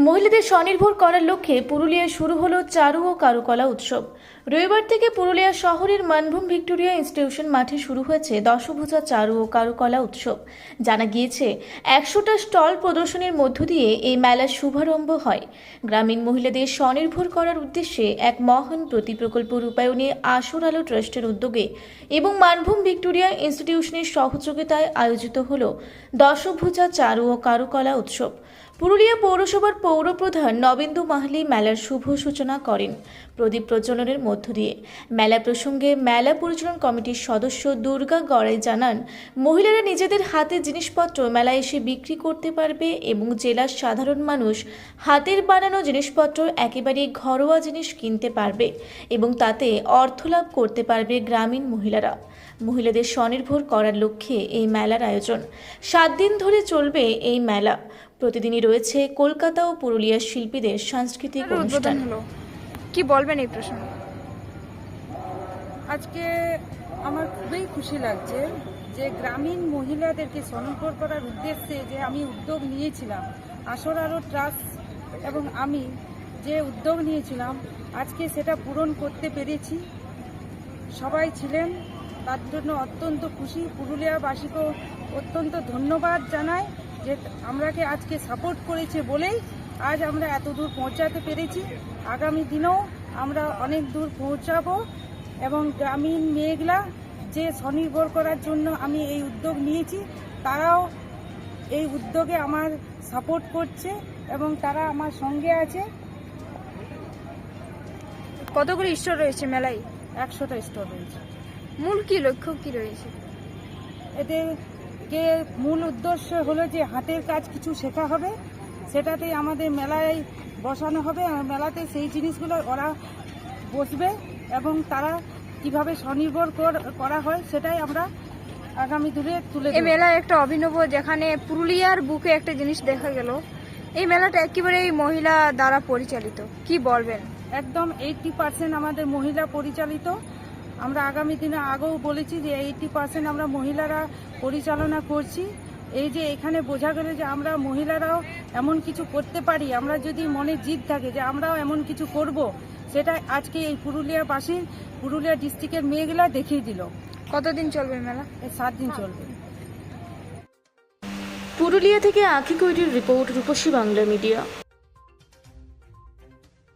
মহিলাদের স্বনির্ভর করার লক্ষ্যে পুরুলিয়ায় শুরু হলো চারু ও কারুকলা উৎসব। রবিবার থেকে পুরুলিয়া শহরের মানভূম ভিক্টোরিয়া ইনস্টিটিউশন মাঠে শুরু হয়েছে দশভূজা চারু ও কারুকলা উৎসব। জানা গিয়েছে 100টা স্টল প্রদর্শনীর মধ্য দিয়ে এই মেলার শুভারম্ভ হয়। গ্রামীণ মহিলাদের স্বনির্ভর করার উদ্দেশ্যে এক মহান প্রকল্প রূপায়ণে আসর আলো ট্রাস্টের উদ্যোগে এবং মানভূম ভিক্টোরিয়া ইনস্টিটিউশনের সহযোগিতায় আয়োজিত হল দশভূজা চারু ও কারুকলা উৎসব। পুরুলিয়া পৌরসভার পৌরপ্রধান নবেন্দু মাহালি মেলার শুভ সূচনা করেন প্রদীপ প্রজ্বলনের মধ্য দিয়ে। মেলা প্রসঙ্গে মেলা পরিচালন কমিটির সদস্য দুর্গা গড়াই জানান, মহিলারা নিজেদের হাতের জিনিসপত্র মেলায় এসে বিক্রি করতে পারবে এবং জেলার সাধারণ মানুষ হাতের বানানো জিনিসপত্র একেবারে ঘরোয়া জিনিস কিনতে পারবে এবং তাতে অর্থ লাভ করতে পারবে গ্রামীণ মহিলারা। মহিলাদের স্বনির্ভর করার লক্ষ্যে এই মেলার আয়োজন। 7 দিন ধরে চলবে এই মেলা। প্রতিদিনই রয়েছে কলকাতা ও পুরুলিয়ার শিল্পীদের সাংস্কৃতিক অনুষ্ঠান। কি বলবেন এই প্রসঙ্গে? আজকে আমার খুবই খুশি লাগছে যে গ্রামীণ মহিলাদেরকে স্বনির্ভর করার উদ্দেশ্যে যে আমি উদ্যোগ নিয়েছিলাম, আসর আলো ট্রাস্ট এবং আমি যে উদ্যোগ নিয়েছিলাম আজকে সেটা পূরণ করতে পেরেছি। সবাই ছিলেন, তার জন্য অত্যন্ত খুশি। পুরুলিয়াবাসীকেও অত্যন্ত ধন্যবাদ জানাই যে আমরাকে আজকে সাপোর্ট করেছে বলেই আজ আমরা এত দূর পৌঁছাতে পেরেছি। আগামী দিনেও আমরা অনেক দূর পৌঁছাবো এবং গ্রামীণ মেয়েগুলা যে স্বনির্ভর করার জন্য আমি এই উদ্যোগ নিয়েছি তারাও এই উদ্যোগে আমার সাপোর্ট করছে এবং তারা আমার সঙ্গে আছে। কতগুলো স্টোর রয়েছে মেলায়? 100টা স্টোর রয়েছে। মূল কি লক্ষ্য কি রয়েছে? এদের কে মূল উদ্দেশ্য হলো যে হাতের কাজ কিছু শেখা হবে, সেটাতেই আমাদের মেলায় বসানো হবে। আর মেলাতে সেই জিনিসগুলো ওরা বসবে এবং তারা কিভাবে স্বনির্ভর করা হয় সেটাই আমরা আগামী দিনে তুলে ধরব। এই মেলা একটা অভিনব, যেখানে পুরুলিয়ার বুকে একটা জিনিস দেখা গেল। এই মেলাটা একেবারেই মহিলা দ্বারা পরিচালিত, কি বলবেন? একদম 80% আমাদের মহিলা পরিচালিত। আমরা আগামী দিনে আগেও বলেছি যে 80% আমরা মহিলারা পরিচালনা করছি। এই যে এখানে বোঝা গেল যে আমরা মহিলারাও এমন কিছু করতে পারি, আমরা যদি মনে জিদ থাকে যে আমরাও এমন কিছু করব, সেটা আজকে এই পুরুলিয়াবাসীর, পুরুলিয়া ডিস্ট্রিক্টের মেয়েগুলা দেখিয়ে দিল। কতদিন চলবে মেলা? 7 দিন চলবে। পুরুলিয়া থেকে আঁখি কৈরির রিপোর্ট, রূপসী বাংলা মিডিয়া।